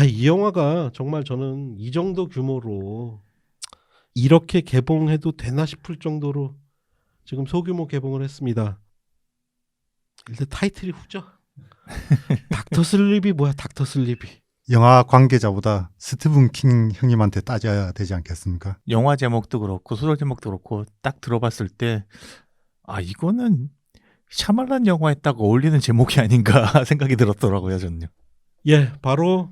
이 영화가 정말 저는 이 정도 규모로 이렇게 개봉해도 되나 싶을 정도로 지금 소규모 개봉을 했습니다. 일단 타이틀이 후져. 닥터 슬립이 뭐야, 닥터 슬립이. 영화 관계자보다 스티븐 킹 형님한테 따져야 되지 않겠습니까? 영화 제목도 그렇고 소설 제목도 그렇고 딱 들어봤을 때 이거는 샤말란 영화에 딱 어울리는 제목이 아닌가 생각이 들었더라고요, 저는요. 예, 바로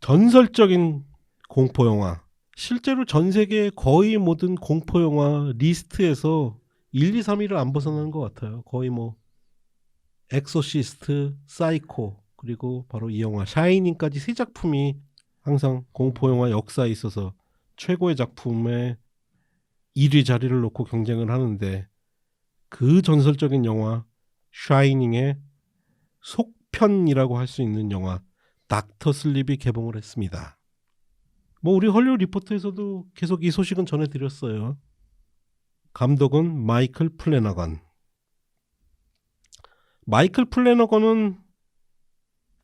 전설적인 공포 영화. 실제로 전 세계 거의 모든 공포 영화 리스트에서 1, 2, 3위를 안 벗어나는 것 같아요. 거의 뭐 엑소시스트, 사이코, 그리고 바로 이 영화 샤이닝까지 세 작품이 항상 공포 영화 역사에 있어서 최고의 작품에 1위 자리를 놓고 경쟁을 하는데, 그 전설적인 영화 샤이닝의 속편이라고 할 수 있는 영화 닥터 슬립이 개봉을 했습니다. 뭐 우리 헐리우드 리포트에서도 계속 이 소식은 전해드렸어요. 감독은 마이클 플래너건. 마이클 플래너건은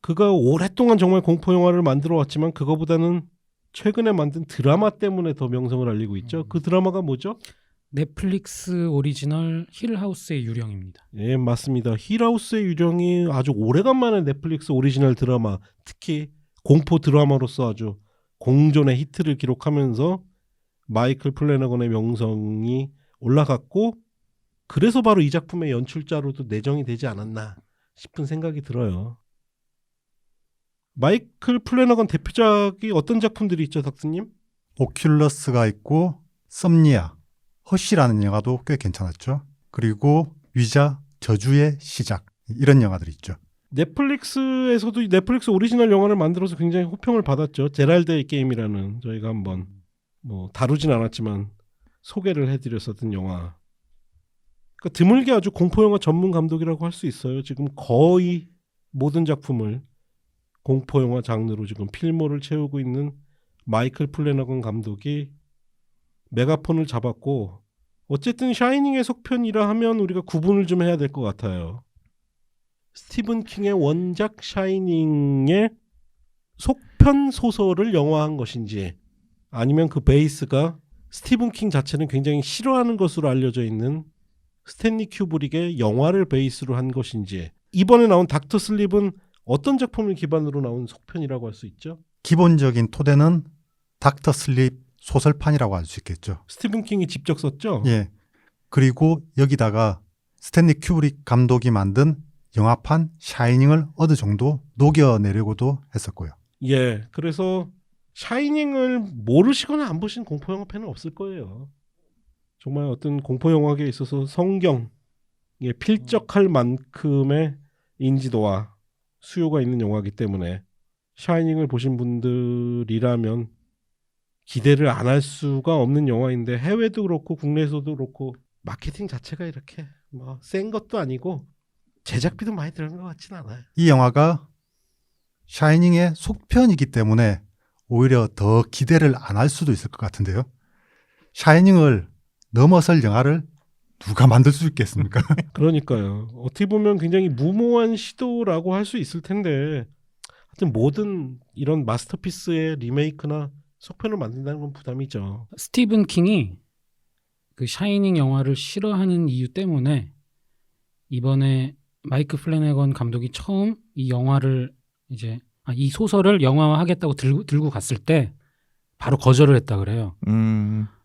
그가 오랫동안 정말 공포 영화를 만들어 왔지만 그거보다는 최근에 만든 드라마 때문에 더 명성을 알리고 있죠. 그 드라마가 뭐죠? 넷플릭스 오리지널 힐하우스의 유령입니다. 예, 맞습니다. 힐하우스의 유령이 아주 오래간만에 넷플릭스 오리지널 드라마, 특히 공포 드라마로서 아주 공존의 히트를 기록하면서 마이클 플래너건의 명성이 올라갔고, 그래서 바로 이 작품의 연출자로도 내정이 되지 않았나 싶은 생각이 들어요. 마이클 플래너건 대표작이 어떤 작품들이 있죠, 닥스님? 오큘러스가 있고 썸니아, 허쉬라는 영화도 꽤 괜찮았죠. 그리고 위자, 저주의 시작, 이런 영화들이 있죠. 넷플릭스에서도 넷플릭스 오리지널 영화를 만들어서 굉장히 호평을 받았죠. 제랄드의 게임이라는, 저희가 한번 뭐 다루진 않았지만 소개를 해드렸었던 영화. 그러니까 드물게 아주 공포 영화 전문 감독이라고 할 수 있어요. 지금 거의 모든 작품을 공포 영화 장르로 지금 필모를 채우고 있는 마이클 플래너건 감독이 메가폰을 잡았고, 어쨌든 샤이닝의 속편이라 하면 우리가 구분을 좀 해야 될 것 같아요. 스티븐 킹의 원작 샤이닝의 속편 소설을 영화한 것인지, 아니면 그 베이스가 스티븐 킹 자체는 굉장히 싫어하는 것으로 알려져 있는 스탠리 큐브릭의 영화를 베이스로 한 것인지. 이번에 나온 닥터 슬립은 어떤 작품을 기반으로 나온 속편이라고 할 수 있죠? 기본적인 토대는 닥터 슬립 소설판이라고 할 수 있겠죠. 스티븐 킹이 직접 썼죠? 예. 그리고 여기다가 스탠리 큐브릭 감독이 만든 영화판 샤이닝을 어느 정도 녹여내려고도 했었고요. 예. 그래서 샤이닝을 모르시거나 안 보신 공포 영화 팬은 없을 거예요. 정말 어떤 공포 영화계에 있어서 성경에 필적할 만큼의 인지도와 수요가 있는 영화이기 때문에 샤이닝을 보신 분들이라면 기대를 안 할 수가 없는 영화인데, 해외도 그렇고 국내에서도 그렇고 마케팅 자체가 이렇게 뭐 센 것도 아니고 제작비도 많이 들어간 것 같진 않아요. 이 영화가 샤이닝의 속편이기 때문에 오히려 더 기대를 안 할 수도 있을 것 같은데요. 샤이닝을 넘어설 영화를 누가 만들 수 있겠습니까? 그러니까요. 어떻게 보면 굉장히 무모한 시도라고 할 수 있을 텐데, 하여튼 모든 이런 마스터피스의 리메이크나 속편을 만든다는 건 부담이죠. 스티븐 킹이 그 샤이닝 영화를 싫어하는 이유 때문에 이번에 마이크 플래너건 감독이 처음 이 영화를 이제 이 소설을 영화화하겠다고 들고 갔을 때 바로 거절을 했다 그래요.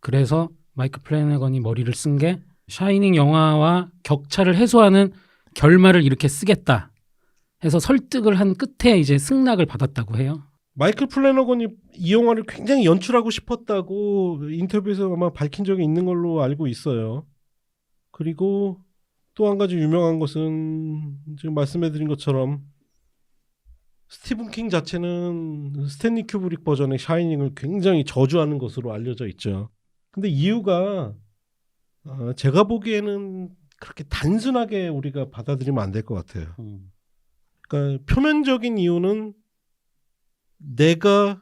그래서 마이크 플래너건이 머리를 쓴 게 샤이닝 영화와 격차를 해소하는 결말을 이렇게 쓰겠다 해서 설득을 한 끝에 이제 승낙을 받았다고 해요. 마이클 플래너건이 이 영화를 굉장히 연출하고 싶었다고 인터뷰에서 아마 밝힌 적이 있는 걸로 알고 있어요. 그리고 또 한 가지 유명한 것은 지금 말씀해드린 것처럼 스티븐 킹 자체는 스탠리 큐브릭 버전의 샤이닝을 굉장히 저주하는 것으로 알려져 있죠. 근데 이유가 제가 보기에는 그렇게 단순하게 우리가 받아들이면 안 될 것 같아요. 그러니까 표면적인 이유는 내가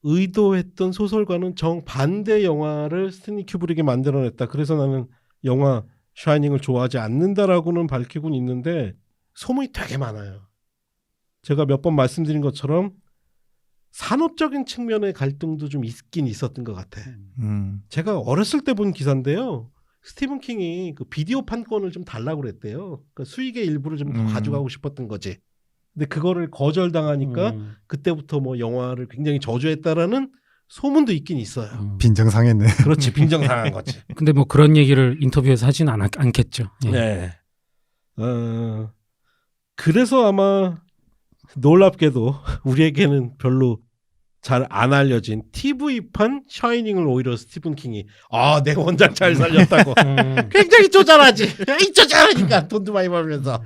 의도했던 소설과는 정반대 영화를 스탠리 큐브릭이 만들어냈다. 그래서 나는 영화 샤이닝을 좋아하지 않는다라고는 밝히곤 있는데 소문이 되게 많아요. 제가 몇 번 말씀드린 것처럼 산업적인 측면의 갈등도 좀 있긴 있었던 것 같아. 제가 어렸을 때 본 기사인데요. 스티븐 킹이 그 비디오 판권을 좀 달라고 그랬대요. 그러니까 수익의 일부를 좀 더 가져가고 싶었던 거지. 근데 그거를 거절당하니까 그때부터 뭐 영화를 굉장히 저주했다라는 소문도 있긴 있어요. 빈정상했네. 그렇지, 빈정상한 거지. 근데 뭐 그런 얘기를 인터뷰에서 하진 않겠죠. 예. 네. 그래서 아마 놀랍게도 우리에게는 별로 잘 안 알려진 TV판 샤이닝을 오히려 스티븐 킹이 내 원작 잘 살렸다고 굉장히 쪼잔하지. 이 쪼잔하니까 돈도 많이 벌면서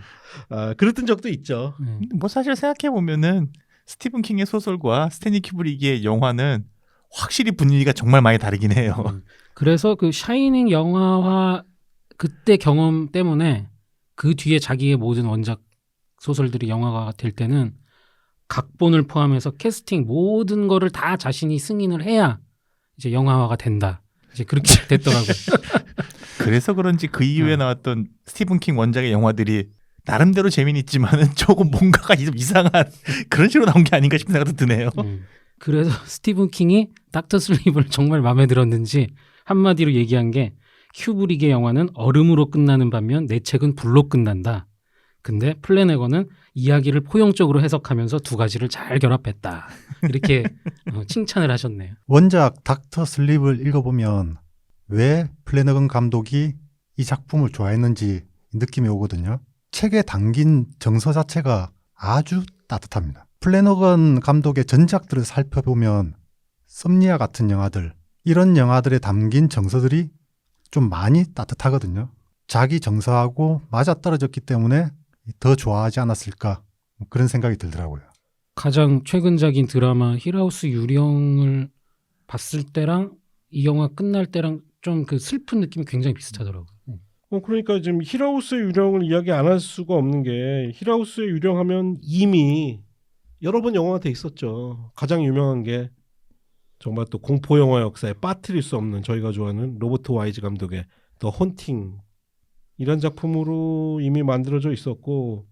그랬던 적도 있죠. 뭐 사실 생각해 보면은 스티븐 킹의 소설과 스탠리 큐브릭의 영화는 확실히 분위기가 정말 많이 다르긴 해요. 그래서 그 샤이닝 영화화 그때 경험 때문에 그 뒤에 자기의 모든 원작 소설들이 영화가 될 때는 각본을 포함해서 캐스팅 모든 거를 다 자신이 승인을 해야 이제 영화화가 된다. 이제 그렇게 됐더라고요. 그래서 그런지 그 이후에 나왔던 스티븐 킹 원작의 영화들이 나름대로 재미는 있지만은 조금 뭔가가 좀 이상한 그런 식으로 나온 게 아닌가 싶은 생각도 드네요. 그래서 스티븐 킹이 닥터 슬립을 정말 마음에 들었는지 한마디로 얘기한 게 큐브릭의 영화는 얼음으로 끝나는 반면 내 책은 불로 끝난다. 근데 플래내건은 이야기를 포용적으로 해석하면서 두 가지를 잘 결합했다. 이렇게 칭찬을 하셨네요. 원작 닥터 슬립을 읽어보면 왜 플래너건 감독이 이 작품을 좋아했는지 느낌이 오거든요. 책에 담긴 정서 자체가 아주 따뜻합니다. 플래너건 감독의 전작들을 살펴보면 썸니아 같은 영화들, 이런 영화들에 담긴 정서들이 좀 많이 따뜻하거든요. 자기 정서하고 맞아떨어졌기 때문에 더 좋아하지 않았을까, 그런 생각이 들더라고요. 가장 최근작인 드라마 힐하우스 유령을 봤을 때랑 이 영화 끝날 때랑 좀 그 슬픈 느낌이 굉장히 비슷하더라고요. 그러니까 지금 힐하우스의 유령을 이야기 안 할 수가 없는 게 힐하우스의 유령하면 이미 여러 번 영화가 돼 있었죠. 가장 유명한 게 정말 또 공포 영화 역사에 빠뜨릴 수 없는 저희가 좋아하는 로버트 와이즈 감독의 더 헌팅, 이런 작품으로 이미 만들어져 있었고,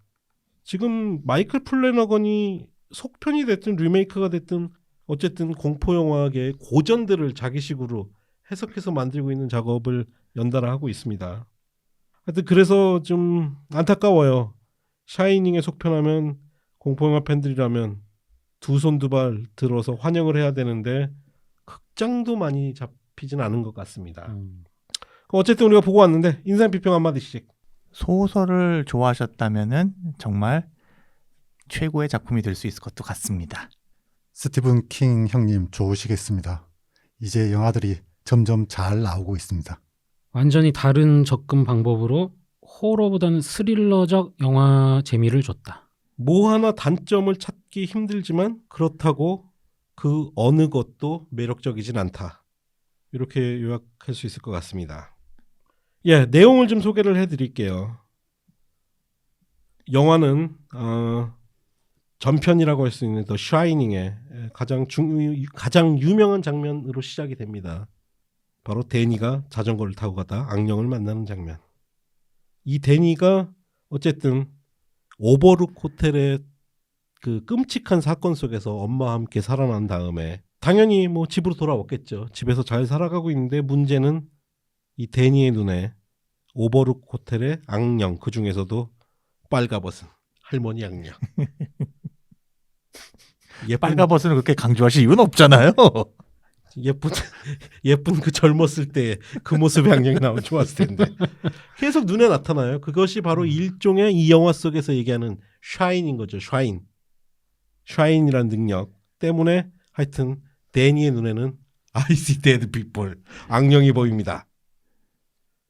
지금 마이클 플래너건이 속편이 됐든 리메이크가 됐든 어쨌든 공포 영화계의 고전들을 자기식으로 해석해서 만들고 있는 작업을 연달아 하고 있습니다. 하여튼 그래서 좀 안타까워요. 샤이닝에 속편하면 공포 영화 팬들이라면 두 손 두 발 들어서 환영을 해야 되는데 극장도 많이 잡히진 않은 것 같습니다. 어쨌든 우리가 보고 왔는데 인상 비평 한마디씩. 소설을 좋아하셨다면은 정말 최고의 작품이 될 수 있을 것도 같습니다. 스티븐 킹 형님 좋으시겠습니다. 이제 영화들이 점점 잘 나오고 있습니다. 완전히 다른 접근 방법으로 호러보다는 스릴러적 영화 재미를 줬다. 뭐 하나 단점을 찾기 힘들지만 그렇다고 그 어느 것도 매력적이진 않다. 이렇게 요약할 수 있을 것 같습니다. 예, 내용을 좀 소개를 해드릴게요. 영화는 전편이라고 할 수 있는 더 샤이닝의 가장 유명한 장면으로 시작이 됩니다. 바로 데니가 자전거를 타고 가다 악령을 만나는 장면. 이 데니가 어쨌든 오버룩 호텔의 그 끔찍한 사건 속에서 엄마와 함께 살아난 다음에 당연히 뭐 집으로 돌아왔겠죠. 집에서 잘 살아가고 있는데 문제는 이 데니의 눈에 오버룩 호텔의 악령, 그 중에서도 빨가벗은 할머니 악령. 빨가벗은 그렇게 강조하실 이유는 없잖아요. 예쁜 그 젊었을 때 그 모습의 악령이 나오면 좋았을 텐데 계속 눈에 나타나요. 그것이 바로 일종의 이 영화 속에서 얘기하는 샤인인 거죠. 샤인이라는 능력 때문에 하여튼 데니의 눈에는 I see dead people, 악령이 보입니다.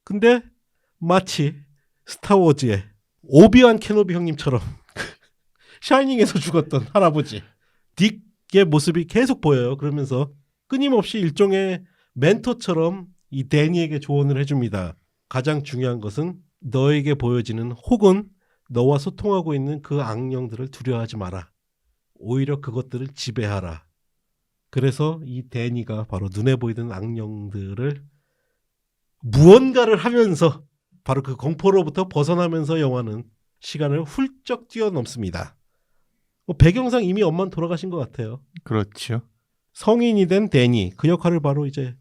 근데 마치 스타워즈의 오비완 케노비 형님처럼 샤이닝에서 죽었던 할아버지 딕의 모습이 계속 보여요. 그러면서 끊임없이 일종의 멘토처럼 이 데니에게 조언을 해줍니다. 가장 중요한 것은 너에게 보여지는 혹은 너와 소통하고 있는 그 악령들을 두려워하지 마라. 오히려 그것들을 지배하라. 그래서 이 데니가 바로 눈에 보이던 악령들을 무언가를 하면서 바로 그 공포로부터 벗어나면서 영화는 시간을 훌쩍 뛰어넘습니다. 배경상 이미 엄마는 돌아가신 것 같아요. 그렇죠. 성인이 된 데니 그 역할을 바로 이제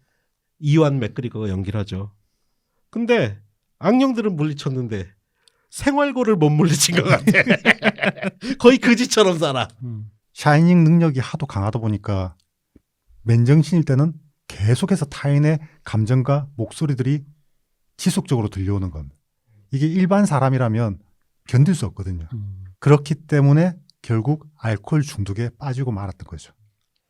이완 맥그리거가 연기를 하죠. 근데 악령들은 물리쳤는데 생활고를 못 물리친 것 같아. 거의 그지처럼 살아. 샤이닝 능력이 하도 강하다 보니까 맨정신일 때는 계속해서 타인의 감정과 목소리들이 지속적으로 들려오는 겁니다. 이게 일반 사람이라면 견딜 수 없거든요. 그렇기 때문에 결국 알코올 중독에 빠지고 말았던 거죠.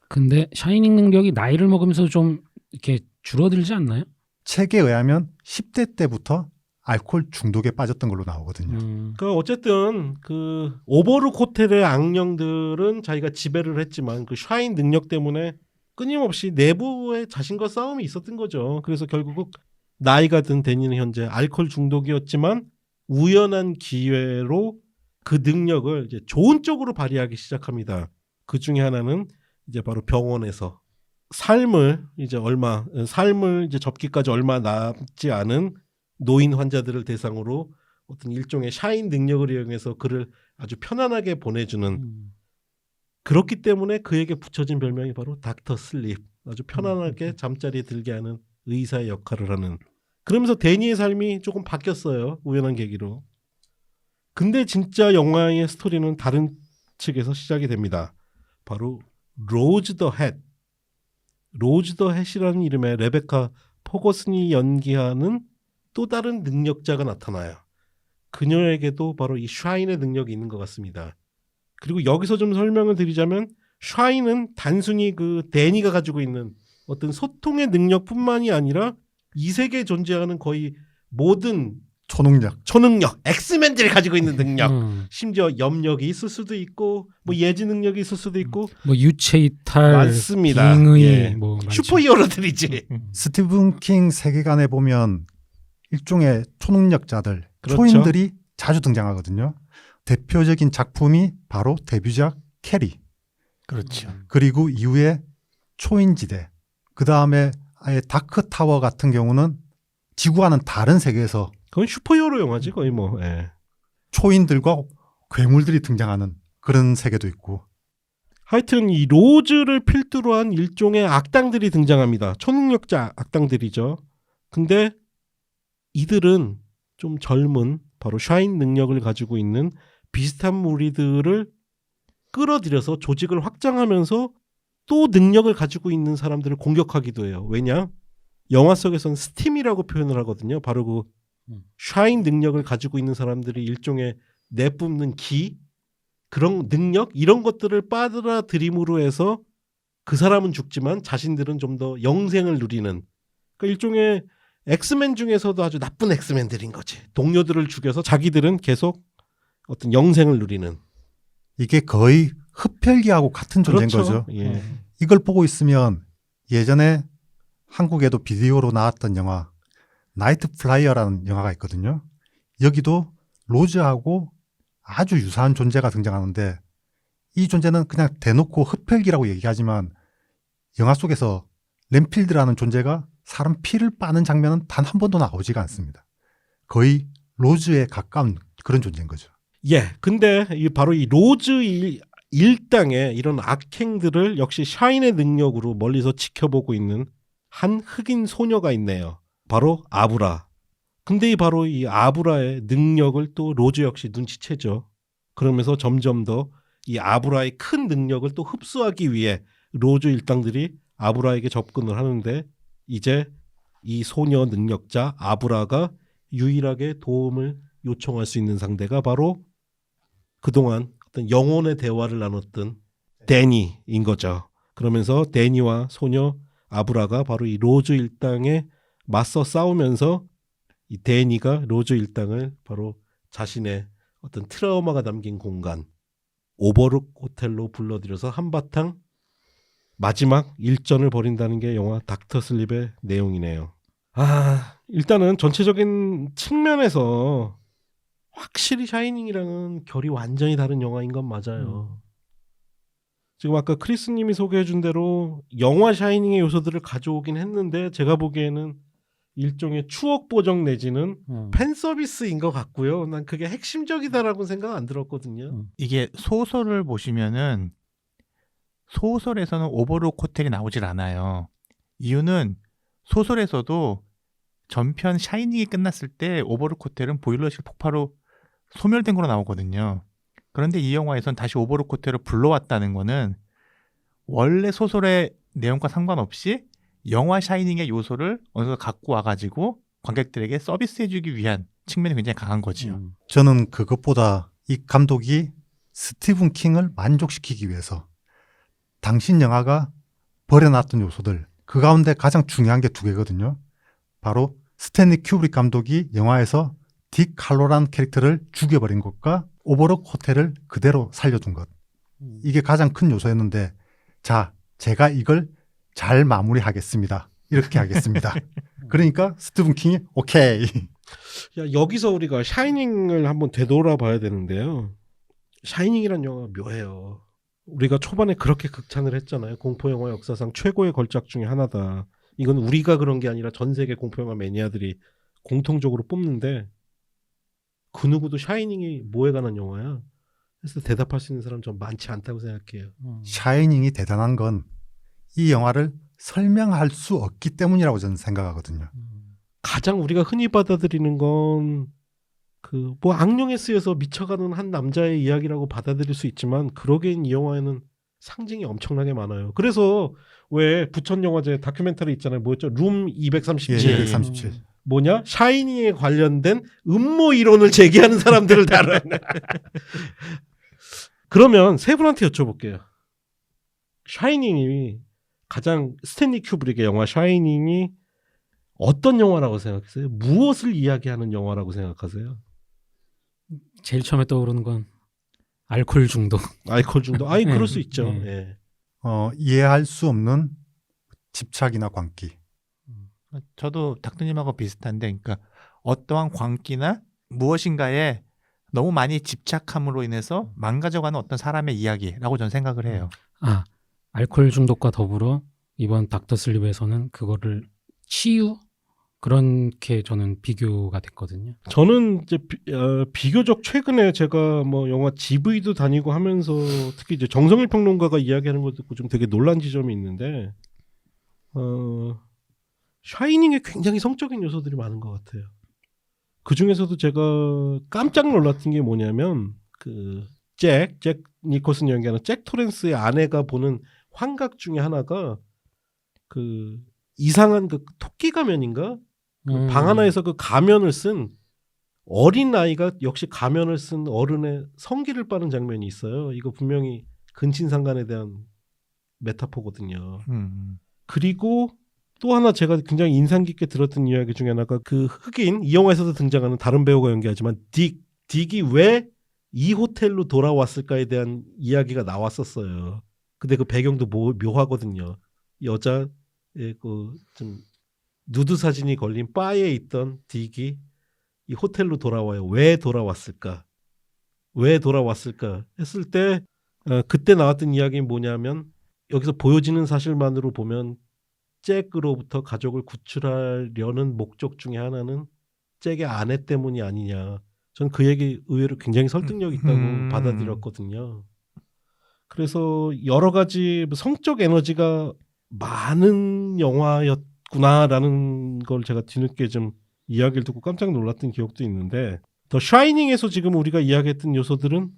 근데 샤이닝 능력이 나이를 먹으면서 좀 이렇게 줄어들지 않나요? 책에 의하면 10대 때부터 알코올 중독에 빠졌던 걸로 나오거든요. 그러니까 어쨌든 그 오버룩 호텔의 악령들은 자기가 지배를 했지만 그 샤인 능력 때문에 끊임없이 내부에 자신과 싸움이 있었던 거죠. 그래서 결국 나이가 든 데니는 현재 알코올 중독이었지만 우연한 기회로 그 능력을 이제 좋은 쪽으로 발휘하기 시작합니다. 그 중에 하나는 이제 바로 병원에서 삶을 이제 접기까지 얼마 남지 않은 노인 환자들을 대상으로 어떤 일종의 샤인 능력을 이용해서 그를 아주 편안하게 보내주는 그렇기 때문에 그에게 붙여진 별명이 바로 닥터 슬립. 아주 편안하게 잠자리에 들게 하는 의사의 역할을 하는. 그러면서 데니의 삶이 조금 바뀌었어요. 우연한 계기로. 근데 진짜 영화의 스토리는 다른 측에서 시작이 됩니다. 바로 로즈 더 햇. 로즈 더 햇이라는 이름의 레베카 포거슨이 연기하는 또 다른 능력자가 나타나요. 그녀에게도 바로 이 샤인의 능력이 있는 것 같습니다. 그리고 여기서 좀 설명을 드리자면 샤인은 단순히 그 데니가 가지고 있는 어떤 소통의 능력뿐만이 아니라 이 세계에 존재하는 거의 모든 초능력, 엑스맨들이 가지고 있는 능력, 심지어 염력이 있을 수도 있고 뭐 예지 능력이 있을 수도 있고 뭐 유체 이탈, 많습니다. 빙의 예. 뭐 많죠. 슈퍼히어로들이지. 스티븐 킹 세계관에 보면 일종의 초능력자들, 그렇죠. 초인들이 자주 등장하거든요. 대표적인 작품이 바로 데뷔작 캐리. 그렇죠. 그리고 이후에 초인지대. 그 다음에 아예 다크타워 같은 경우는 지구와는 다른 세계에서 그건 슈퍼히어로 영화지 거의 뭐. 예. 초인들과 괴물들이 등장하는 그런 세계도 있고. 하여튼 이 로즈를 필두로 한 일종의 악당들이 등장합니다. 초능력자 악당들이죠. 근데 이들은 좀 젊은 바로 샤인 능력을 가지고 있는 비슷한 무리들을 끌어들여서 조직을 확장하면서 또 능력을 가지고 있는 사람들을 공격하기도 해요. 왜냐? 영화 속에서는 스팀이라고 표현을 하거든요. 바로 그 샤인 능력을 가지고 있는 사람들이 일종의 내뿜는 기, 그런 능력 이런 것들을 빨아들임으로 해서 그 사람은 죽지만 자신들은 좀 더 영생을 누리는 그러니까 일종의 엑스맨 중에서도 아주 나쁜 엑스맨들인 거지. 동료들을 죽여서 자기들은 계속 어떤 영생을 누리는. 이게 거의 흡혈귀하고 같은 존재인 그렇죠. 거죠. 예. 이걸 보고 있으면 예전에 한국에도 비디오로 나왔던 영화 나이트 플라이어라는 영화가 있거든요. 여기도 로즈하고 아주 유사한 존재가 등장하는데 이 존재는 그냥 대놓고 흡혈귀라고 얘기하지만 영화 속에서 램필드라는 존재가 사람 피를 빠는 장면은 단 한 번도 나오지가 않습니다. 거의 로즈에 가까운 그런 존재인 거죠. 예. 근데 바로 이 로즈 일당의 이런 악행들을 역시 샤인의 능력으로 멀리서 지켜보고 있는 한 흑인 소녀가 있네요. 바로 아브라. 근데 바로 이 아브라의 능력을 또 로즈 역시 눈치채죠. 그러면서 점점 더 이 아브라의 큰 능력을 또 흡수하기 위해 로즈 일당들이 아브라에게 접근을 하는데 이제 이 소녀 능력자 아브라가 유일하게 도움을 요청할 수 있는 상대가 바로 그동안 어떤 영혼의 대화를 나눴던 데니인 거죠. 그러면서 데니와 소녀 아브라가 바로 이 로즈 일당에 맞서 싸우면서 이 데니가 로즈 일당을 바로 자신의 어떤 트라우마가 담긴 공간 오버룩 호텔로 불러들여서 한바탕 마지막 일전을 벌인다는 게 영화 닥터 슬립의 내용이네요. 일단은 전체적인 측면에서 확실히 샤이닝이랑은 결이 완전히 다른 영화인 건 맞아요. 지금 아까 크리스님이 소개해준 대로 영화 샤이닝의 요소들을 가져오긴 했는데 제가 보기에는 일종의 추억 보정 내지는 어. 팬 서비스인 것 같고요. 난 그게 핵심적이다라고 생각 안 들었거든요. 이게 소설을 보시면은 소설에서는 오버로크 호텔이 나오질 않아요. 이유는 소설에서도 전편 샤이닝이 끝났을 때 오버로크 호텔은 보일러실 폭파로 소멸된 걸로 나오거든요. 그런데 이 영화에선 다시 오버로크 호텔을 불러왔다는 거는 원래 소설의 내용과 상관없이 영화 샤이닝의 요소를 어느 정도 갖고 와가지고 관객들에게 서비스해주기 위한 측면이 굉장히 강한 거지요. 저는 그것보다 이 감독이 스티븐 킹을 만족시키기 위해서 당신 영화가 버려놨던 요소들 그 가운데 가장 중요한 게 두 개거든요. 바로 스탠리 큐브릭 감독이 영화에서 딕 칼로란 캐릭터를 죽여버린 것과 오버로크 호텔을 그대로 살려둔 것. 이게 가장 큰 요소였는데 자, 제가 이걸 잘 마무리하겠습니다. 이렇게 하겠습니다. 그러니까 스티븐 킹이 오케이. 야, 여기서 우리가 샤이닝을 한번 되돌아봐야 되는데요. 샤이닝이란 영화가 묘해요. 우리가 초반에 그렇게 극찬을 했잖아요. 공포영화 역사상 최고의 걸작 중에 하나다. 이건 우리가 그런 게 아니라 전 세계 공포영화 매니아들이 공통적으로 뽑는데 그 누구도 샤이닝이 뭐에 관한 영화야? 그래서 대답할 수 있는 사람 좀 많지 않다고 생각해요. 샤이닝이 대단한 건 이 영화를 설명할 수 없기 때문이라고 저는 생각하거든요. 가장 우리가 흔히 받아들이는 건 그 뭐 악령에 쓰여서 미쳐가는 한 남자의 이야기라고 받아들일 수 있지만 그러기엔 이 영화에는 상징이 엄청나게 많아요. 그래서 왜 부천영화제 다큐멘터리 있잖아요. 뭐였죠? 룸 237. 예, 237. 뭐냐? 샤이닝에 관련된 음모 이론을 제기하는 사람들을 다뤄요. 그러면 세 분한테 여쭤볼게요. 샤이닝이 가장 스탠리 큐브릭의 영화 샤이닝이 어떤 영화라고 생각하세요? 무엇을 이야기하는 영화라고 생각하세요? 제일 처음에 떠오르는 건 알코올 중독. 알코올 중독. 아이 그럴 네, 수 있죠. 네. 예. 이해할 수 없는 집착이나 광기. 저도 닥터님하고 비슷한데, 그러니까 어떠한 광기나 무엇인가에 너무 많이 집착함으로 인해서 망가져가는 어떤 사람의 이야기라고 저는 생각을 해요. 아, 알코올 중독과 더불어 이번 닥터 슬립에서는 그거를 치유? 그렇게 저는 비교가 됐거든요. 저는 이제 비교적 최근에 제가 뭐 영화 GV도 다니고 하면서 특히 이제 정성일 평론가가 이야기하는 걸 듣고 좀 되게 놀란 지점이 있는데 샤이닝에 굉장히 성적인 요소들이 많은 것 같아요. 그 중에서도 제가 깜짝 놀랐던 게 뭐냐면 그 잭 니콜슨 연기하는 잭 토렌스의 아내가 보는 환각 중에 하나가 그 이상한 그 토끼 가면인가? 그 방 하나에서 그 가면을 쓴 어린 아이가 역시 가면을 쓴 어른의 성기를 빠는 장면이 있어요. 이거 분명히 근친상간에 대한 메타포거든요. 그리고 또 하나 제가 굉장히 인상 깊게 들었던 이야기 중에 하나가 그 흑인 이 영화에서도 등장하는 다른 배우가 연기하지만 딕이 왜 이 호텔로 돌아왔을까에 대한 이야기가 나왔었어요. 근데 그 배경도 묘하거든요. 여자의 그 좀 누드 사진이 걸린 바에 있던 딕이 이 호텔로 돌아와요. 왜 돌아왔을까? 왜 돌아왔을까? 했을 때 그때 나왔던 이야기는 뭐냐면 여기서 보여지는 사실만으로 보면 잭으로부터 가족을 구출하려는 목적 중에 하나는 잭의 아내 때문이 아니냐. 전 그 얘기 의외로 굉장히 설득력 있다고 받아들였거든요. 그래서 여러 가지 성적 에너지가 많은 영화였구나라는 걸 제가 뒤늦게 좀 이야기를 듣고 깜짝 놀랐던 기억도 있는데 더 샤이닝에서 지금 우리가 이야기했던 요소들은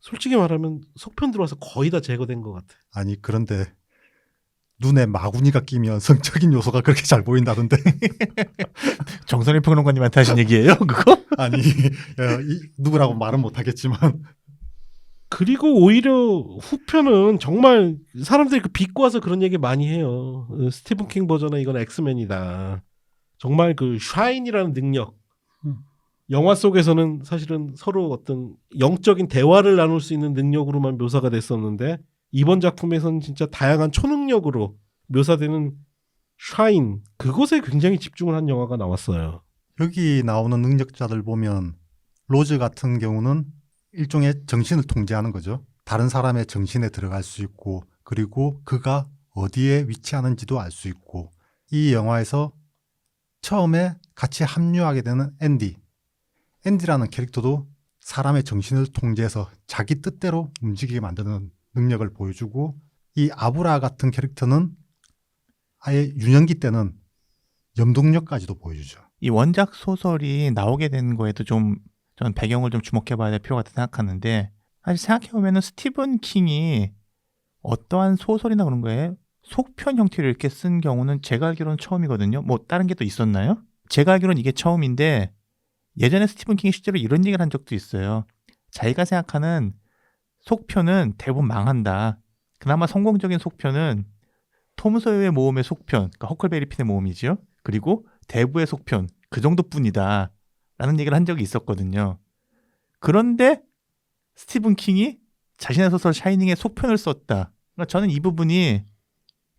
솔직히 말하면 속편 들어와서 거의 다 제거된 것 같아요. 아니 그런데 눈에 마구니가 끼면 성적인 요소가 그렇게 잘 보인다던데. 정선일 평론가님한테 하신 얘기예요, 그거? 아니 누구라고 말은 못하겠지만 그리고 오히려 후편은 정말 사람들이 그 비꼬 와서 그런 얘기 많이 해요. 스티븐 킹 버전의 이건 엑스맨이다. 정말 그 샤인이라는 능력. 영화 속에서는 사실은 서로 어떤 영적인 대화를 나눌 수 있는 능력으로만 묘사가 됐었는데 이번 작품에서는 진짜 다양한 초능력으로 묘사되는 샤인 그것에 굉장히 집중을 한 영화가 나왔어요. 여기 나오는 능력자들 보면 로즈 같은 경우는 일종의 정신을 통제하는 거죠. 다른 사람의 정신에 들어갈 수 있고 그리고 그가 어디에 위치하는지도 알 수 있고 이 영화에서 처음에 같이 합류하게 되는 앤디. 앤디라는 캐릭터도 사람의 정신을 통제해서 자기 뜻대로 움직이게 만드는 능력을 보여주고, 이 아브라 같은 캐릭터는 아예 유년기 때는 염동력까지도 보여주죠. 이 원작 소설이 나오게 된 거에도 좀 저는 배경을 좀 주목해봐야 될 필요가 있다고 생각하는데, 사실 생각해보면 스티븐 킹이 어떠한 소설이나 그런 거에 속편 형태로 이렇게 쓴 경우는 제가 알기로는 처음이거든요. 뭐 다른 게 또 있었나요? 제가 알기로는 이게 처음인데, 예전에 스티븐 킹이 실제로 이런 얘기를 한 적도 있어요. 자기가 생각하는 속편은 대부분 망한다. 그나마 성공적인 속편은 톰 소여의 모험의 속편, 그러니까 허클베리 핀의 모험이죠. 그리고 대부의 속편, 그 정도뿐이다 라는 얘기를 한 적이 있었거든요. 그런데 스티븐 킹이 자신의 소설 샤이닝의 속편을 썼다. 그러니까 저는 이 부분이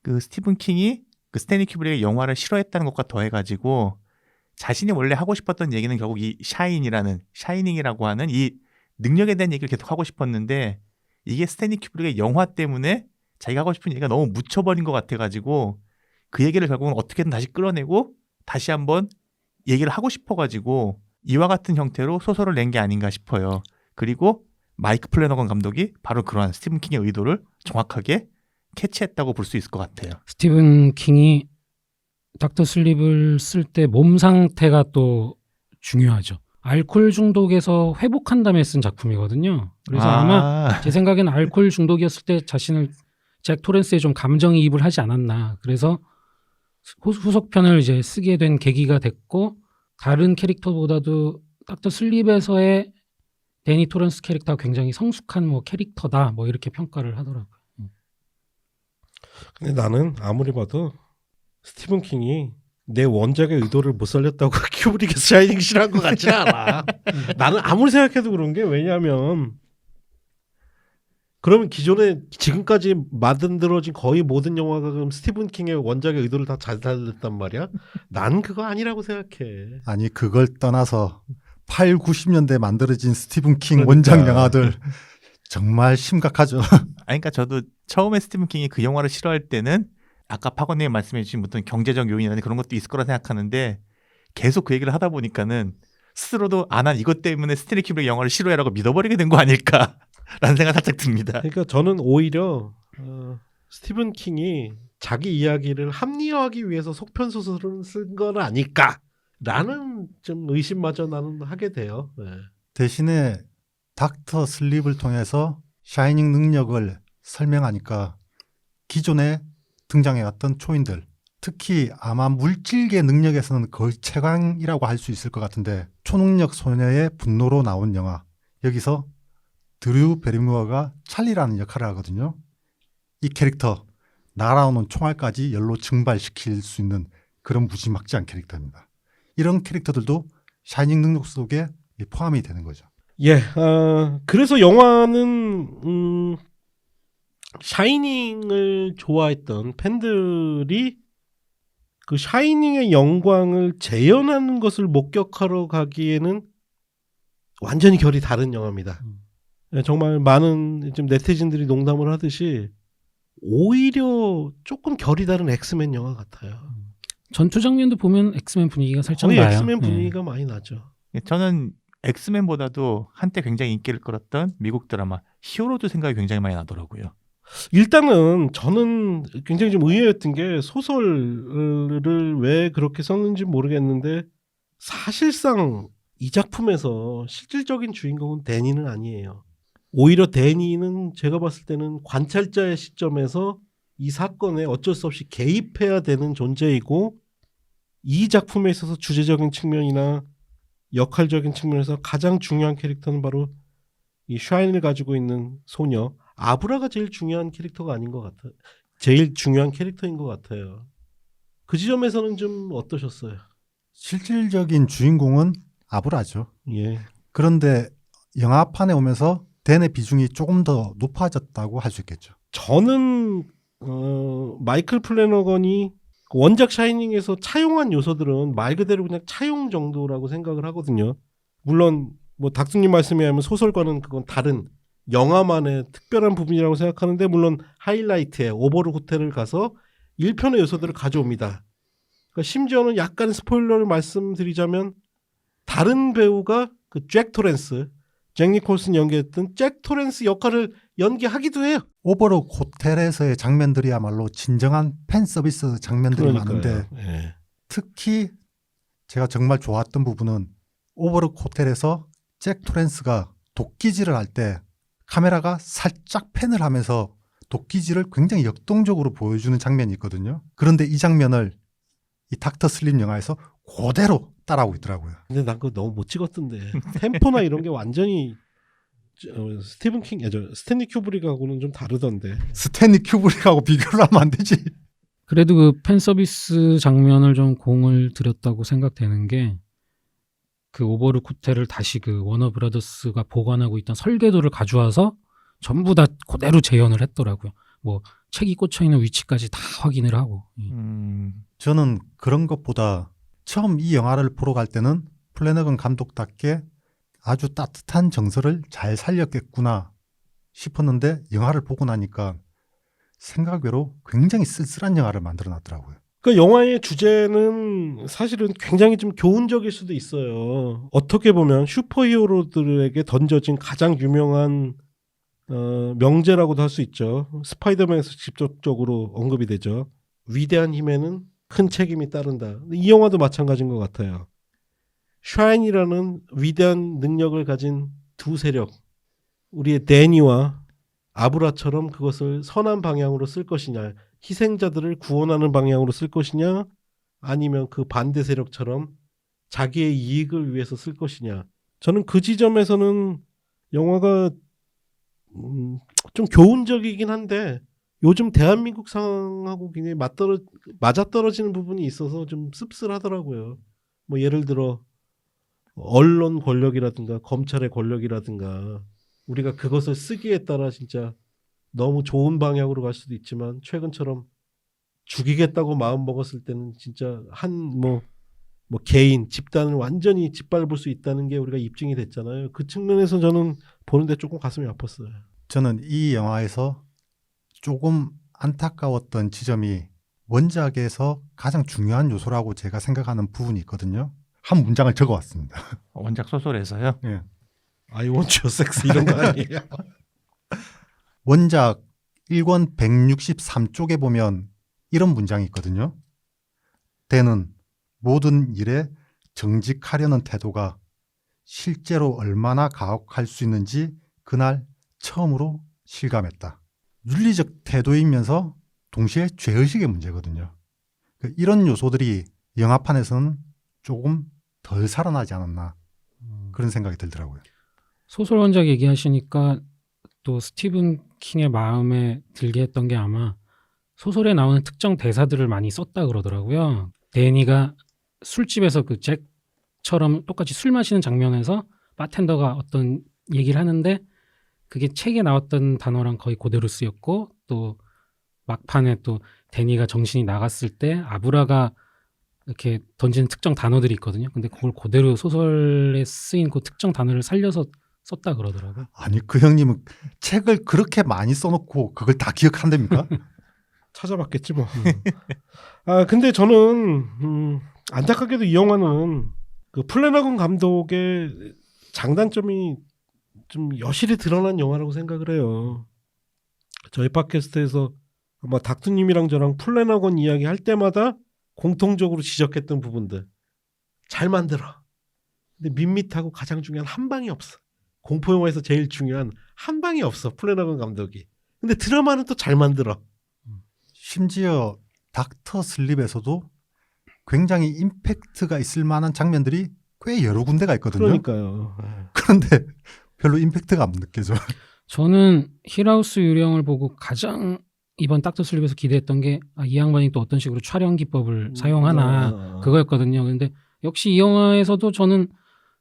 그 스티븐 킹이 그 스탠리 큐브릭의 영화를 싫어했다는 것과 더해가지고 자신이 원래 하고 싶었던 얘기는 결국 이 샤이닝이라고 하는 이 능력에 대한 얘기를 계속 하고 싶었는데, 이게 스탠리 큐브릭의 영화 때문에 자기가 하고 싶은 얘기가 너무 묻혀버린 것 같아가지고 그 얘기를 결국은 어떻게든 다시 끌어내고 다시 한번 얘기를 하고 싶어가지고 이와 같은 형태로 소설을 낸 게 아닌가 싶어요. 그리고 마이크 플래너건 감독이 바로 그러한 스티븐 킹의 의도를 정확하게 캐치했다고 볼 수 있을 것 같아요. 스티븐 킹이 닥터 슬립을 쓸 때 몸 상태가 또 중요하죠. 알코올 중독에서 회복한 다음에 쓴 작품이거든요. 그래서 아마 제 생각에는 알코올 중독이었을 때 자신을 잭 토렌스에 좀 감정이입을 하지 않았나. 그래서 후속편을 이제 쓰게 된 계기가 됐고, 다른 캐릭터보다도 닥터 슬립에서의 데니 토렌스 캐릭터가 굉장히 성숙한 뭐 캐릭터다, 뭐 이렇게 평가를 하더라고요. 근데 나는 아무리 봐도 스티븐 킹이 내 원작의 의도를 못 살렸다고 큐브릭에서 샤이닝 싫어한 것 같지는 않아. 나는 아무리 생각해도 그런 게, 왜냐하면 그러면 기존에 지금까지 만들어진 거의 모든 영화가 그럼 스티븐 킹의 원작의 의도를 다 잘 살렸단 말이야? 난 그거 아니라고 생각해. 아니, 그걸 떠나서 8, 90년대 만들어진 스티븐 킹 그러니까. 원작 영화들 정말 심각하죠. 그러니까 저도 처음에 스티븐 킹이 그 영화를 싫어할 때는 아까 파건님이 말씀해 주신 어떤 경제적 요인이나 그런 것도 있을 거라 생각하는데, 계속 그 얘기를 하다 보니까는 스스로도 난 이것 때문에 스탠리 큐브릭 영화를 싫어해라고 믿어버리게 된 거 아닐까라는 생각 살짝 듭니다. 그러니까 저는 오히려 스티븐 킹이 자기 이야기를 합리화하기 위해서 속편 소설을 쓴 건 아닐까라는 좀 의심마저 나는 하게 돼요. 네. 대신에 닥터 슬립을 통해서 샤이닝 능력을 설명하니까 기존에 등장해왔던 초인들, 특히 아마 물질계 능력에서는 거의 최강이라고 할 수 있을 것 같은데, 초능력 소녀의 분노로 나온 영화, 여기서 드류 베리무어가 찰리라는 역할을 하거든요. 이 캐릭터 날아오는 총알까지 열로 증발시킬 수 있는 그런 무지막지한 캐릭터입니다. 이런 캐릭터들도 샤이닝 능력 속에 포함이 되는 거죠. 예, 그래서 영화는 샤이닝을 좋아했던 팬들이 그 샤이닝의 영광을 재현하는 것을 목격하러 가기에는 완전히 결이 다른 영화입니다. 예, 정말 많은 지금 네티즌들이 농담을 하듯이 오히려 조금 결이 다른 엑스맨 영화 같아요. 전투 장면도 보면 엑스맨 분위기가 살짝 거의 나요. 엑스맨 예. 분위기가 많이 나죠. 저는 엑스맨보다도 한때 굉장히 인기를 끌었던 미국 드라마 히어로즈 생각이 굉장히 많이 나더라고요. 일단은 저는 굉장히 좀 의외였던 게, 소설을 왜 그렇게 썼는지 모르겠는데 사실상 이 작품에서 실질적인 주인공은 데니는 아니에요. 오히려 데니는 제가 봤을 때는 관찰자의 시점에서 이 사건에 어쩔 수 없이 개입해야 되는 존재이고, 이 작품에 있어서 주제적인 측면이나 역할적인 측면에서 가장 중요한 캐릭터는 바로 이 샤인을 가지고 있는 소녀 아브라가 제일 중요한 캐릭터가 아닌 것 같아요. 제일 중요한 캐릭터인 것 같아요. 그 지점에서는 좀 어떠셨어요? 실질적인 주인공은 아브라죠. 예. 그런데 영화판에 오면서 댄의 비중이 조금 더 높아졌다고 할 수 있겠죠. 저는 마이클 플래너건이 원작 샤이닝에서 차용한 요소들은 말 그대로 그냥 차용 정도라고 생각을 하거든요. 물론 뭐 닥스님 말씀에 하면 소설과는 그건 다른 영화만의 특별한 부분이라고 생각하는데, 물론 하이라이트에 오버룩 호텔을 가서 1편의 요소들을 가져옵니다. 그러니까 심지어는 약간 스포일러를 말씀드리자면 다른 배우가 그 잭 토렌스, 잭 니콜슨 연기했던 잭 토렌스 역할을 연기하기도 해요. 오버록 호텔에서의 장면들이야말로 진정한 팬 서비스 장면들이 많은데 예. 특히 제가 정말 좋았던 부분은 오버록 호텔에서 잭 토렌스가 도끼질을 할 때 카메라가 살짝 팬을 하면서 도끼질을 굉장히 역동적으로 보여주는 장면이 있거든요. 그런데 이 장면을 이 닥터 슬립 영화에서 그대로 따라하고 있더라고요. 근데 난 그거 너무 못 찍었던데. 템포나 이런 게 완전히 스티븐 킹, 스탠리 큐브릭하고는 좀 다르던데. 스탠리 큐브릭하고 비교를 하면 안 되지. 그래도 그 팬 서비스 장면을 좀 공을 들였다고 생각되는 게 그 오버룩 호텔을 다시 그 워너 브라더스가 보관하고 있던 설계도를 가져와서 전부 다 그대로 재현을 했더라고요. 뭐 책이 꽂혀 있는 위치까지 다 확인을 하고. 저는 그런 것보다 처음 이 영화를 보러 갈 때는 플래너건 감독답게 아주 따뜻한 정서를 잘 살렸겠구나 싶었는데 영화를 보고 나니까 생각외로 굉장히 쓸쓸한 영화를 만들어 놨더라고요. 그 영화의 주제는 사실은 굉장히 좀 교훈적일 수도 있어요. 어떻게 보면 슈퍼히어로들에게 던져진 가장 유명한 명제라고도 할 수 있죠. 스파이더맨에서 직접적으로 언급이 되죠. 위대한 힘에는 큰 책임이 따른다. 이 영화도 마찬가지인 것 같아요. 샤인이라는 위대한 능력을 가진 두 세력, 우리의 데니와 아브라처럼 그것을 선한 방향으로 쓸 것이냐, 희생자들을 구원하는 방향으로 쓸 것이냐, 아니면 그 반대 세력처럼 자기의 이익을 위해서 쓸 것이냐. 저는 그 지점에서는 영화가 좀 교훈적이긴 한데 요즘 대한민국 상황하고 굉장히 맞아떨어지는 부분이 있어서 좀 씁쓸하더라고요. 뭐 예를 들어 언론 권력이라든가 검찰의 권력이라든가 우리가 그것을 쓰기에 따라 진짜 너무 좋은 방향으로 갈 수도 있지만 최근처럼 죽이겠다고 마음 먹었을 때는 진짜 뭐 개인, 집단을 완전히 짓밟을 수 있다는 게 우리가 입증이 됐잖아요. 그 측면에서 저는 보는데 조금 가슴이 아팠어요. 저는 이 영화에서 조금 안타까웠던 지점이 원작에서 가장 중요한 요소라고 제가 생각하는 부분이 있거든요. 한 문장을 적어왔습니다. 원작 소설에서요? 예. I want your sex 이런 거 아니에요? 원작 1권 163쪽에 보면 이런 문장이 있거든요. 대는 모든 일에 정직하려는 태도가 실제로 얼마나 가혹할 수 있는지 그날 처음으로 실감했다. 윤리적 태도이면서 동시에 죄의식의 문제거든요. 이런 요소들이 영화판에서는 조금 덜 살아나지 않았나 그런 생각이 들더라고요. 소설 원작 얘기하시니까 또 스티븐 킹의 마음에 들게 했던 게 아마 소설에 나오는 특정 대사들을 많이 썼다 그러더라고요. 데니가 술집에서 그 잭처럼 똑같이 술 마시는 장면에서 바텐더가 어떤 얘기를 하는데 그게 책에 나왔던 단어랑 거의 그대로 쓰였고 또 막판에 또 데니가 정신이 나갔을 때 아브라가 이렇게 던지는 특정 단어들이 있거든요. 근데 그걸 그대로 소설에 쓰인 그 특정 단어를 살려서 썼다 그러더라고요. 아니 그 형님은 책을 그렇게 많이 써놓고 그걸 다 기억한답니까? 찾아봤겠지 뭐. 아 근데 저는 안타깝게도 이 영화는 그 플래너건 감독의 장단점이 좀 여실히 드러난 영화라고 생각을 해요. 저희 팟캐스트에서 아마 닥터님이랑 저랑 플래너건 이야기 할 때마다 공통적으로 지적했던 부분들 잘 만들어. 근데 밋밋하고 가장 중요한 한 방이 없어. 공포 영화에서 제일 중요한 한 방이 없어. 플래너건 감독이. 근데 드라마는 또 잘 만들어. 심지어 닥터 슬립에서도 굉장히 임팩트가 있을 만한 장면들이 꽤 여러 군데가 있거든요. 그러니까요. 그런데 별로 임팩트가 안 느껴져. 저는 힐하우스 유령을 보고 가장 이번 닥터 슬립에서 기대했던 게 이 양반이 또 어떤 식으로 촬영 기법을 사용하나 그거였거든요. 근데 역시 이 영화에서도 저는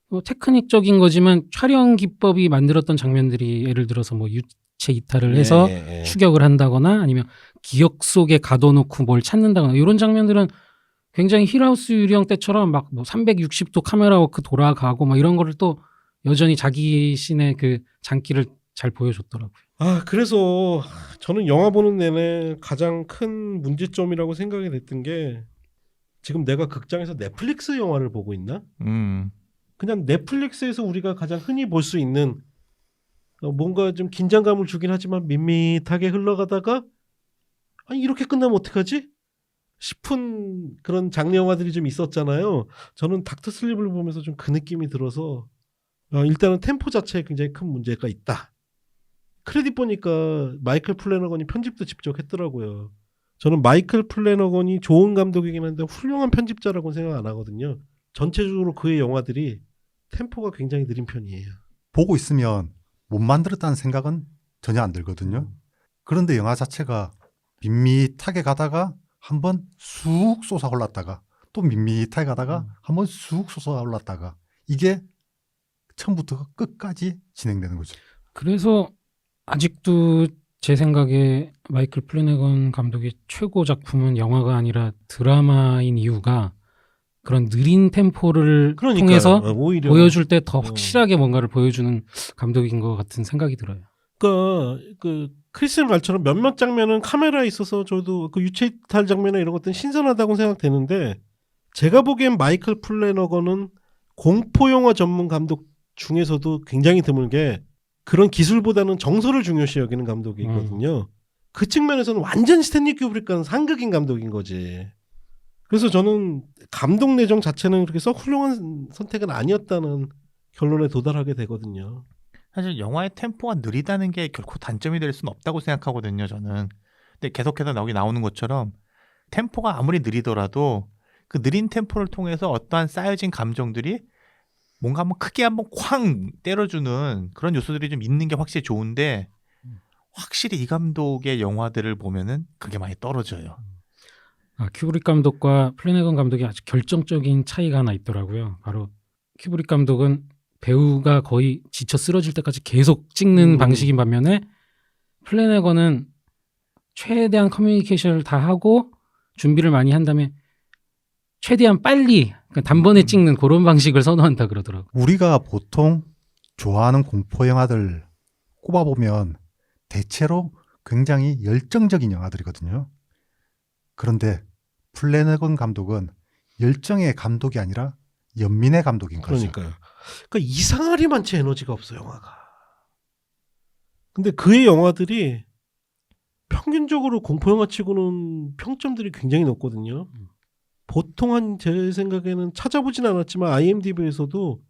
뭐 테크닉적인 거지만 촬영 기법이 만들었던 장면들이 예를 들어서 뭐 유체 이탈을 해서 추격을 한다거나 아니면 기억 속에 가둬놓고 뭘 찾는다거나 이런 장면들은 굉장히 힐하우스 유령 때처럼 막 뭐 360도 카메라 워크 돌아가고 막 이런 거를 또 여전히 자기 신의 그 장기를 잘 보여줬더라고요. 그래서 저는 영화 보는 내내 가장 큰 문제점이라고 생각이 됐던 게 지금 내가 극장에서 넷플릭스 영화를 보고 있나? 그냥 넷플릭스에서 우리가 가장 흔히 볼 수 있는 뭔가 좀 긴장감을 주긴 하지만 밋밋하게 흘러가다가 아니 이렇게 끝나면 어떡하지? 싶은 그런 장르 영화들이 좀 있었잖아요. 저는 닥터 슬립을 보면서 좀 그 느낌이 들어서 일단은 템포 자체에 굉장히 큰 문제가 있다. 크레딧 보니까 마이클 플래너건이 편집도 직접 했더라고요. 저는 마이클 플래너건이 좋은 감독이긴 한데 훌륭한 편집자라고는 생각 안 하거든요. 전체적으로 그의 영화들이 템포가 굉장히 느린 편이에요. 보고 있으면 못 만들었다는 생각은 전혀 안 들거든요. 그런데 영화 자체가 밋밋하게 가다가 한번 쑥 솟아올랐다가 또 밋밋하게 가다가 한번 쑥 솟아올랐다가 이게 처음부터 끝까지 진행되는 거죠. 그래서 아직도 제 생각에 마이클 플래내건 감독의 최고 작품은 영화가 아니라 드라마인 이유가 그런 느린 템포를 그러니까요. 통해서 오히려 보여줄 때 더 확실하게 뭔가를 보여주는 감독인 것 같은 생각이 들어요. 그 크리스틴 말처럼 몇몇 장면은 카메라에 있어서 저도 그 유체 이탈 장면이나 이런 것들은 신선하다고 생각되는데 제가 보기엔 마이클 플래너건은 공포 영화 전문 감독 중에서도 굉장히 드물게 그런 기술보다는 정서를 중요시 여기는 감독이거든요. 그 측면에서는 완전 스탠리 큐브릭과는 상극인 감독인 거지. 그래서 저는 감독 내정 자체는 그렇게 썩 훌륭한 선택은 아니었다는 결론에 도달하게 되거든요. 사실 영화의 템포가 느리다는 게 결코 단점이 될 수는 없다고 생각하거든요, 저는. 근데 계속해서 여기 나오는 것처럼 템포가 아무리 느리더라도 그 느린 템포를 통해서 어떠한 쌓여진 감정들이 뭔가 한번 크게 한번 쾅 때려주는 그런 요소들이 좀 있는 게 확실히 좋은데 확실히 이 감독의 영화들을 보면은 그게 많이 떨어져요. 큐브릭 감독과 플래내건 감독이 아주 결정적인 차이가 하나 있더라고요. 바로 큐브릭 감독은 배우가 거의 지쳐 쓰러질 때까지 계속 찍는 방식인 반면에 플래내건은 최대한 커뮤니케이션을 다 하고 준비를 많이 한 다음에 최대한 빨리 그러니까 단번에 찍는 그런 방식을 선호한다 그러더라고요. 우리가 보통 좋아하는 공포 영화들 꼽아보면 대체로 굉장히 열정적인 영화들이거든요. 그런데 플래내건 감독은 열정의 감독이 아니라 연민의 감독인 거죠. 그러니까요. 그러니까 이상하리 많지 에너지가 없어 영화가. 근데 그의 영화들이 평균적으로 공포 영화 치고는 평점들이 굉장히 높거든요. 보통 한 제 생각에는 찾아보진 않았지만 IMDb에서도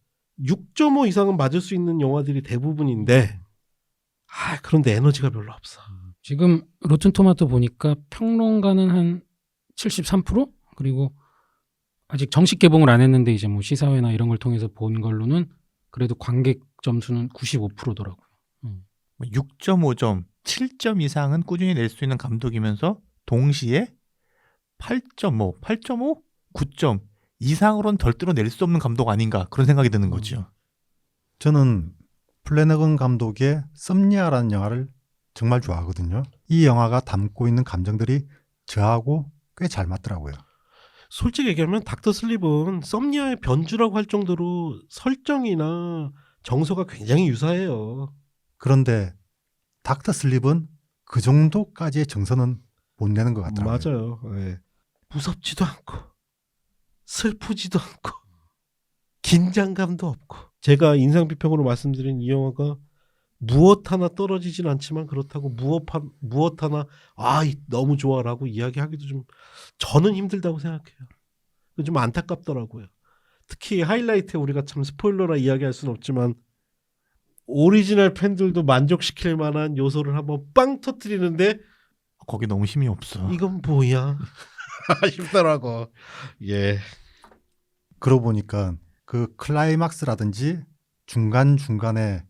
6.5 이상은 맞을 수 있는 영화들이 대부분인데 그런데 에너지가 별로 없어. 지금 로튼토마토 보니까 평론가는 한 73% 그리고 아직 정식 개봉을 안 했는데 이제 뭐 시사회나 이런 걸 통해서 본 걸로는 그래도 관객 점수는 95%더라고요. 6.5점, 7점 이상은 꾸준히 낼 수 있는 감독이면서 동시에 8.5, 8.5, 9점 이상으로는 절대로 낼 수 없는 감독 아닌가 그런 생각이 드는 거죠. 저는 플래내건 감독의 썸니아라는 영화를 정말 좋아하거든요. 이 영화가 담고 있는 감정들이 저하고 꽤 잘 맞더라고요. 솔직히 얘기하면 닥터 슬립은 썸니아의 변주라고 할 정도로 설정이나 정서가 굉장히 유사해요. 그런데 닥터 슬립은 그 정도까지의 정서는 못 내는 것 같더라고요. 맞아요. 예. 무섭지도 않고 슬프지도 않고 긴장감도 없고 제가 인상 비평으로 말씀드린 이 영화가 무엇 하나 떨어지진 않지만 그렇다고 무엇 하나 너무 좋아라고 이야기하기도 좀 저는 힘들다고 생각해요. 좀 안타깝더라고요. 특히 하이라이트에 우리가 참 스포일러라 이야기할 수는 없지만 오리지널 팬들도 만족시킬 만한 요소를 한번 빵 터뜨리는데 거기 너무 힘이 없어. 이건 뭐야 싶더라고. 예. 그러고 보니까 그 클라이막스라든지 중간중간에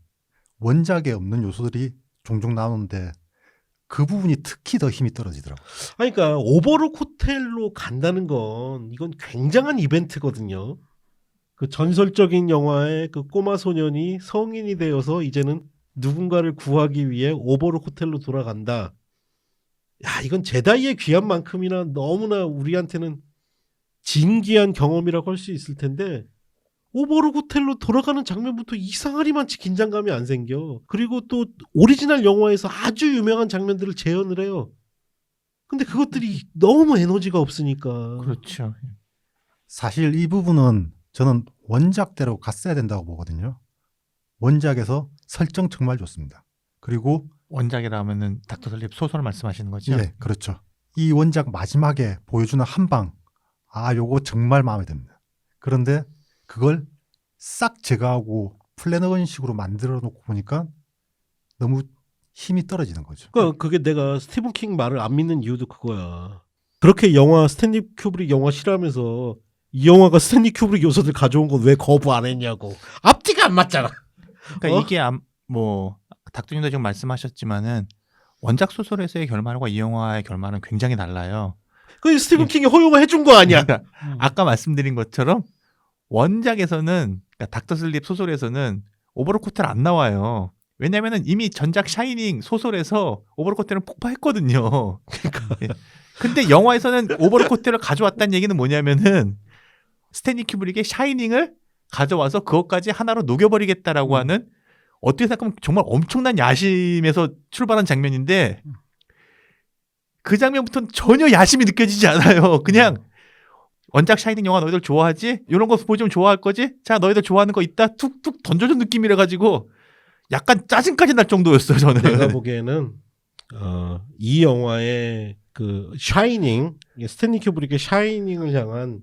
원작에 없는 요소들이 종종 나오는데 그 부분이 특히 더 힘이 떨어지더라고요. 그러니까 오버룩 호텔로 간다는 건 이건 굉장한 이벤트거든요. 그 전설적인 영화의 그 꼬마 소년이 성인이 되어서 이제는 누군가를 구하기 위해 오버룩 호텔로 돌아간다. 이건 제다이의 귀한 만큼이나 너무나 우리한테는 진귀한 경험이라고 할 수 있을 텐데 오버룩 호텔로 돌아가는 장면부터 이상하리만치 긴장감이 안 생겨. 그리고 또 오리지널 영화에서 아주 유명한 장면들을 재현을 해요. 근데 그것들이 너무 에너지가 없으니까. 그렇죠. 사실 이 부분은 저는 원작대로 갔어야 된다고 보거든요. 원작에서 설정 정말 좋습니다. 그리고 원작이라면은 닥터 슬립 소설 말씀하시는 거죠? 예, 그렇죠. 이 원작 마지막에 보여주는 한방, 요거 정말 마음에 듭니다. 그런데 그걸 싹 제거하고 플래너건식으로 만들어 놓고 보니까 너무 힘이 떨어지는 거죠. 그러니까 그게 내가 스티븐 킹 말을 안 믿는 이유도 그거야. 그렇게 영화 스탠리 큐브릭 영화 싫어하면서 이 영화가 스탠리 큐브릭 요소들 가져온 건 왜 거부 안 했냐고. 앞뒤가 안 맞잖아. 그러니까 어? 이게 뭐 닥터님도 지금 말씀하셨지만은 원작 소설에서의 결말과 이 영화의 결말은 굉장히 달라요. 그 스티븐 킹이 허용을 해준 거 아니야. 그러니까 아까 말씀드린 것처럼 원작에서는 그러니까 닥터 슬립 소설에서는 오버로드 호텔 안 나와요. 왜냐면은 이미 전작 샤이닝 소설에서 오버로드 호텔은 폭파했거든요. 예. 근데 영화에서는 오버로드 호텔을 가져왔다는 얘기는 뭐냐면은 스탠리 큐브릭의 샤이닝을 가져와서 그것까지 하나로 녹여버리겠다라고 하는 어떻게 생각하면 정말 엄청난 야심에서 출발한 장면인데 그 장면부터는 전혀 야심이 느껴지지 않아요. 그냥 원작 샤이닝 영화 너희들 좋아하지? 이런 거 보여주면 좋아할 거지? 자, 너희들 좋아하는 거 있다? 툭툭 던져준 느낌이라 가지고 약간 짜증까지 날 정도였어요, 저는. 내가 보기에는 이 영화의 그 샤이닝, 스탠리 큐브릭의 샤이닝을 향한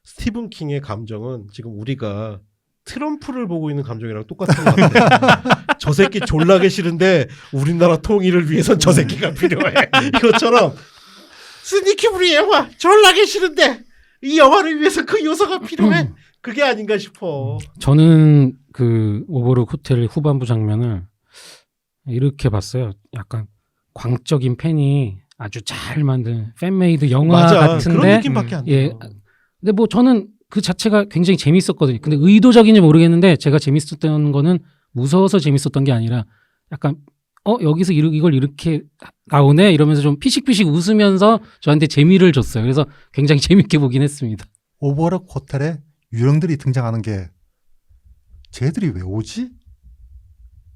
스티븐 킹의 감정은 지금 우리가 트럼프를 보고 있는 감정이랑 똑같은 것 같아. 저 새끼 졸라게 싫은데 우리나라 통일을 위해선 저 새끼가 필요해. 이것처럼 스탠리 큐브릭 영화 졸라게 싫은데 이 영화를 위해서 그 요소가 필요해. 그게 아닌가 싶어. 저는 그 오버로드 호텔 후반부 장면을 이렇게 봤어요. 약간 광적인 팬이 아주 잘 만든 팬메이드 영화 맞아. 같은데 그런 느낌밖에 안 예. 들어. 근데 뭐 저는 그 자체가 굉장히 재밌었거든요. 근데 의도적인지 모르겠는데 제가 재밌었던 거는 무서워서 재밌었던 게 아니라 약간 여기서 이걸 이렇게 나오네 이러면서 좀 피식피식 웃으면서 저한테 재미를 줬어요. 그래서 굉장히 재밌게 보긴 했습니다. 오버로드 호텔에 유령들이 등장하는 게 쟤들이 왜 오지?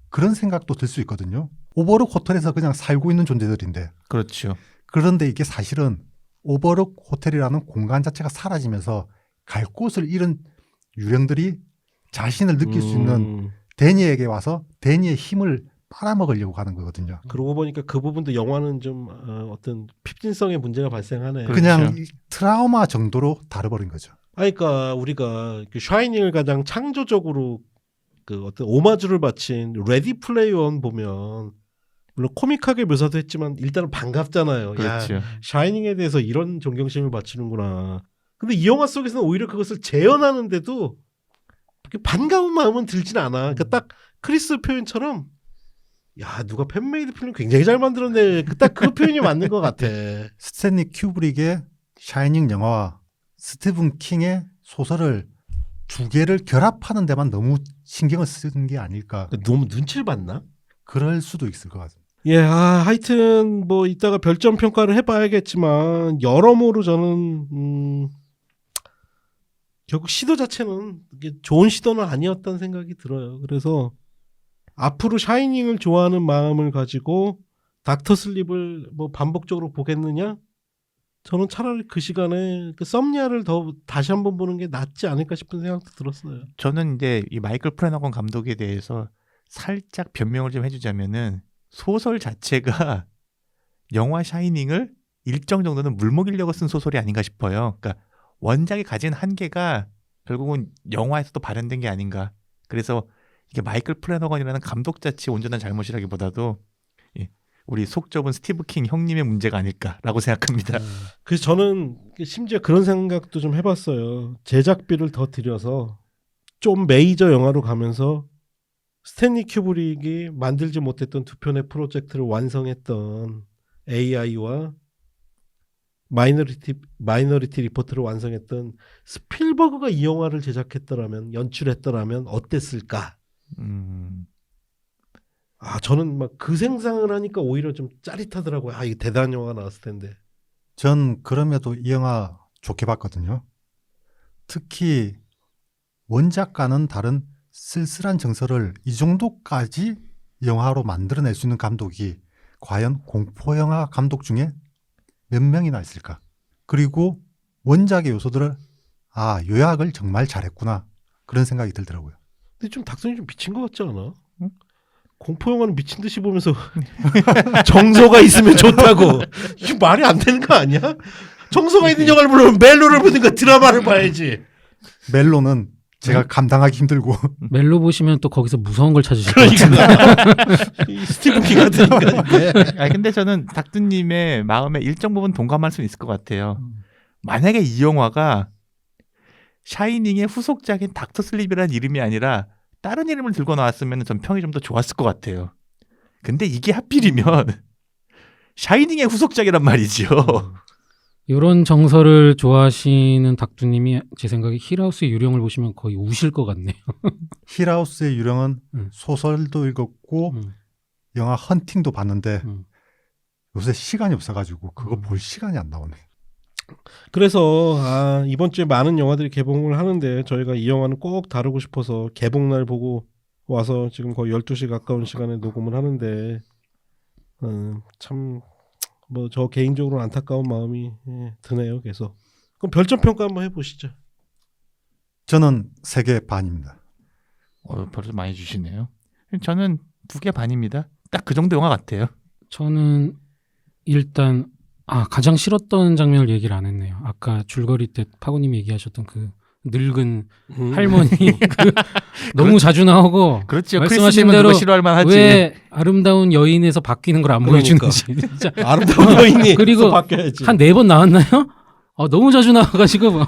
그런 생각도 들 수 있거든요. 오버로드 호텔에서 그냥 살고 있는 존재들인데 그렇죠. 그런데 이게 사실은 오버로드 호텔이라는 공간 자체가 사라지면서 갈 곳을 잃은 유령들이 자신을 느낄 수 있는 데니에게 와서 데니의 힘을 빨아먹으려고 하는 거거든요. 그러고 보니까 그 부분도 영화는 좀 어떤 핍진성의 문제가 발생하네. 그렇죠. 그냥 이 트라우마 정도로 다뤄버린 거죠. 그러니까 우리가 그 샤이닝을 가장 창조적으로 그 어떤 오마주를 바친 레디 플레이어 원 보면 물론 코믹하게 묘사도 했지만 일단은 반갑잖아요. 야, 그렇죠. 샤이닝에 대해서 이런 존경심을 바치는구나. 근데 이 영화 속에서는 오히려 그것을 재현하는데도 그렇게 반가운 마음은 들진 않아. 그러니까 딱 크리스 표현처럼 야 누가 팬메이드 필름 굉장히 잘 만들었네. 딱 그 표현이 맞는 것 같아. 스탠리 큐브릭의 샤이닝 영화와 스티븐 킹의 소설을 두 개를 결합하는 데만 너무 신경을 쓰는 게 아닐까. 너무 눈치를 봤나? 그럴 수도 있을 것 같습니다. 예, 하여튼 뭐 이따가 별점 평가를 해봐야겠지만 여러모로 저는 결국 시도 자체는 이게 좋은 시도는 아니었다는 생각이 들어요. 그래서 앞으로 샤이닝을 좋아하는 마음을 가지고 닥터 슬립을 뭐 반복적으로 보겠느냐? 저는 차라리 그 시간에 그 썸니아를 더 다시 한번 보는 게 낫지 않을까 싶은 생각도 들었어요. 저는 이제 이 마이클 플래너건 감독에 대해서 살짝 변명을 좀 해주자면은 소설 자체가 영화 샤이닝을 일정 정도는 물먹이려고 쓴 소설이 아닌가 싶어요. 그러니까 원작이 가진 한계가 결국은 영화에서도 발현된 게 아닌가. 그래서 이게 마이클 플래너건이라는 감독 자체의 온전한 잘못이라기보다도 우리 속 좁은 스티브 킹 형님의 문제가 아닐까라고 생각합니다. 그래서 저는 심지어 그런 생각도 좀 해봤어요. 제작비를 더 들여서 좀 메이저 영화로 가면서 스탠리 큐브릭이 만들지 못했던 두 편의 프로젝트를 완성했던 AI와 마이너리티 리포트를 완성했던 스필버그가 이 영화를 제작했더라면 연출했더라면 어땠을까? 저는 막 그 생각을 하니까 오히려 좀 짜릿하더라고요. 이게 대단한 영화가 나왔을 텐데. 전 그럼에도 이 영화 좋게 봤거든요. 특히 원작과는 다른 쓸쓸한 정서를 이 정도까지 영화로 만들어낼 수 있는 감독이 과연 공포영화 감독 중에 몇 명이나 있을까? 그리고 원작의 요소들을 아, 요약을 정말 잘했구나. 그런 생각이 들더라고요. 근데 좀 닥터님 좀 미친 것 같지 않아? 공포 영화는 미친 듯이 보면서 정서가 있으면 좋다고. 이게 말이 안 되는 거 아니야? 정서가 있는 영화를 보려면 멜로를 보든가 드라마를 봐야지. 멜로는 제가 감당하기 힘들고 멜로 보시면 또 거기서 무서운 걸 찾으실 것 같은데. 그러니까 이 스티븐 킹 같은 인간인데. 아니 근데 저는 닥두님의 마음에 일정 부분 동감할 수 있을 것 같아요. 만약에 이 영화가 샤이닝의 후속작인 닥터 슬립이라는 이름이 아니라 다른 이름을 들고 나왔으면 전 평이 좀 더 좋았을 것 같아요. 근데 이게 하필이면 샤이닝의 후속작이란 말이죠. 이런 정서를 좋아하시는 닥두님이 제 생각에 힐하우스의 유령을 보시면 거의 우실 것 같네요. 힐하우스의 유령은 음. 소설도 읽었고 음. 영화 헌팅도 봤는데 음. 요새 시간이 없어가지고 그거 음. 볼 시간이 안 나오네. 그래서 이번 주에 많은 영화들이 개봉을 하는데 저희가 이 영화는 꼭 다루고 싶어서 개봉날 보고 와서 지금 거의 12시 가까운 시간에 녹음을 하는데 참 뭐 저 개인적으로 안타까운 마음이 드네요. 계속. 그럼 별점 평가 한번 해보시죠. 저는 3개 반입니다. 벌써 많이 주시네요. 저는 2개 반입니다. 딱 그 정도 영화 같아요. 저는 일단 가장 싫었던 장면을 얘기를 안 했네요. 아까 줄거리 때 파고님이 얘기하셨던 그 늙은 할머니 그 너무 자주 나오고 그렇죠. 말씀하신 크리스님은 대로 누가 싫어할 만하지. 왜 아름다운 여인에서 바뀌는 걸 안 그러니까. 보여주는지 진짜 아름다운 여인이 그리고 바뀌어야지. 한 4번 나왔나요? 너무 자주 나와가지고 뭐.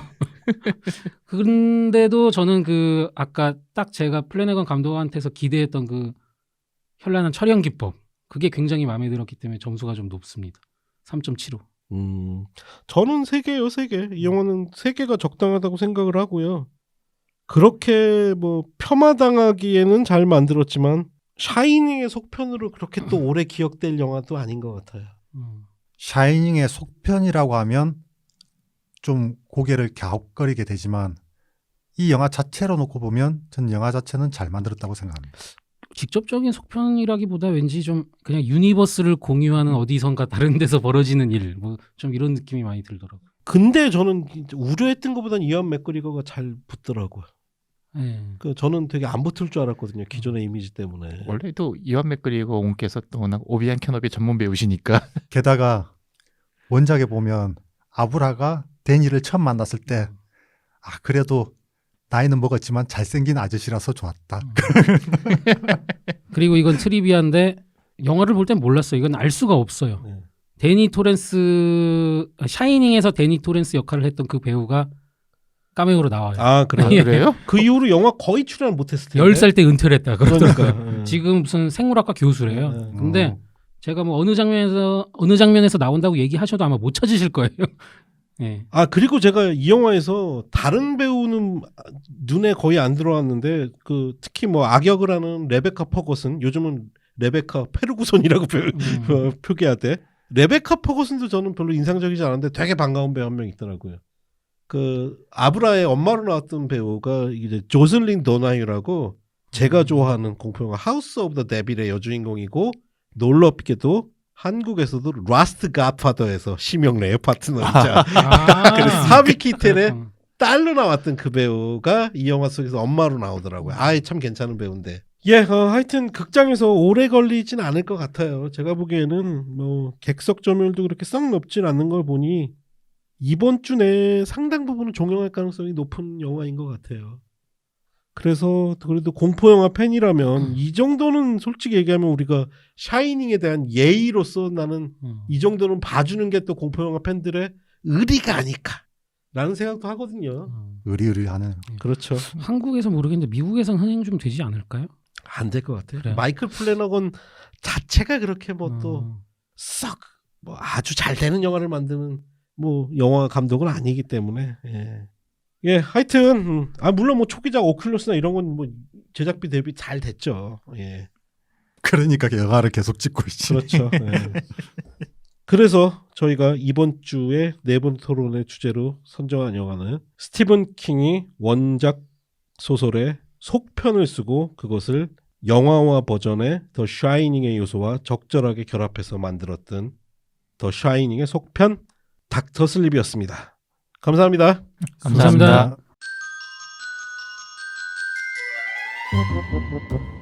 그런데도 저는 그 아까 딱 제가 플래네건 감독한테서 기대했던 그 현란한 촬영 기법 그게 굉장히 마음에 들었기 때문에 점수가 좀 높습니다. 3.75. 저는 3개요, 3개. 이 영화는 3개가 적당하다고 생각을 하고요. 그렇게 뭐 폄하당하기에는 잘 만들었지만 샤이닝의 속편으로 그렇게 또 오래 기억될 영화도 아닌 것 같아요. 샤이닝의 속편이라고 하면 좀 고개를 갸웃거리게 되지만 이 영화 자체로 놓고 보면 전 영화 자체는 잘 만들었다고 생각합니다. 직접적인 속편이라기보다 왠지 좀 그냥 유니버스를 공유하는 어디선가 다른 데서 벌어지는 일, 뭐 좀 이런 느낌이 많이 들더라고요. 근데 저는 우려했던 것보다는 이완 맥그리거가 잘 붙더라고요. 네. 저는 되게 안 붙을 줄 알았거든요. 기존의 이미지 때문에. 원래도 이완 맥그리거 옹께서 또 워낙 오비안 캐너비 전문 배우시니까. 게다가 원작에 보면 아브라가 데니를 처음 만났을 때 그래도 나이는 먹었지만 잘생긴 아저씨라서 좋았다. 그리고 이건 트리비아인데 영화를 볼 땐 몰랐어요. 이건 알 수가 없어요. 네. 데니 토렌스 샤이닝에서 데니 토렌스 역할을 했던 그 배우가 카메오로 나와요. 그래요? 예. 그래요? 그 이후로 영화 거의 출연 못했을 텐데. 10살 때 은퇴를 했다 그러더라고요. 그러니까. 지금 무슨 생물학과 교수래요. 네. 근데 제가 뭐 어느 장면에서 나온다고 얘기하셔도 아마 못 찾으실 거예요. 예. 그리고 제가 이 영화에서 다른 배우는 눈에 거의 안 들어왔는데 특히 뭐 악역을 하는 레베카 퍼거슨, 요즘은 레베카 페르구손이라고 표기하대. 레베카 퍼거슨도 저는 별로 인상적이지 않은데 되게 반가운 배우 한 명 있더라고요. 아브라의 엄마로 나왔던 배우가 이제 조슬린 도나유라고 제가 좋아하는 공포영화 하우스 오브 더 데빌의 여주인공이고 놀랍게도 한국에서도 라스트 갓파더에서 심영래의 파트너이자 그래서 하비키텔의 딸로 나왔던 그 배우가 이 영화 속에서 엄마로 나오더라고요. 참 괜찮은 배우인데. 하여튼 극장에서 오래 걸리진 않을 것 같아요. 제가 보기에는 뭐 객석 점유율도 그렇게 썩 높진 않는 걸 보니 이번 주 내에 상당 부분은 종영할 가능성이 높은 영화인 것 같아요. 그래서 그래도 공포영화 팬이라면 이 정도는 솔직히 얘기하면 우리가 샤이닝에 대한 예의로서 나는 이 정도는 봐주는 게 또 공포영화 팬들의 의리가 아닐까라는 생각도 하거든요. 의리의리하는. 그렇죠. 한국에서 모르겠는데 미국에선 흥행 좀 되지 않을까요? 안 될 것 같아요. 그래요? 마이클 플래너건 자체가 그렇게 뭐 또 썩 뭐 아주 잘 되는 영화를 만드는 뭐 영화 감독은 아니기 때문에 하여튼 물론 뭐 초기작 오큘러스나 이런 건 뭐 제작비 대비 잘 됐죠. 그러니까 영화를 계속 찍고 있지. 그렇죠. 그래서 저희가 이번 주에 네번 토론의 주제로 선정한 영화는 스티븐 킹이 원작 소설의 속편을 쓰고 그것을 영화화 버전의 더 샤이닝의 요소와 적절하게 결합해서 만들었던 더 샤이닝의 속편 닥터 슬립이었습니다. 감사합니다. 감사합니다. 수고하셨습니다.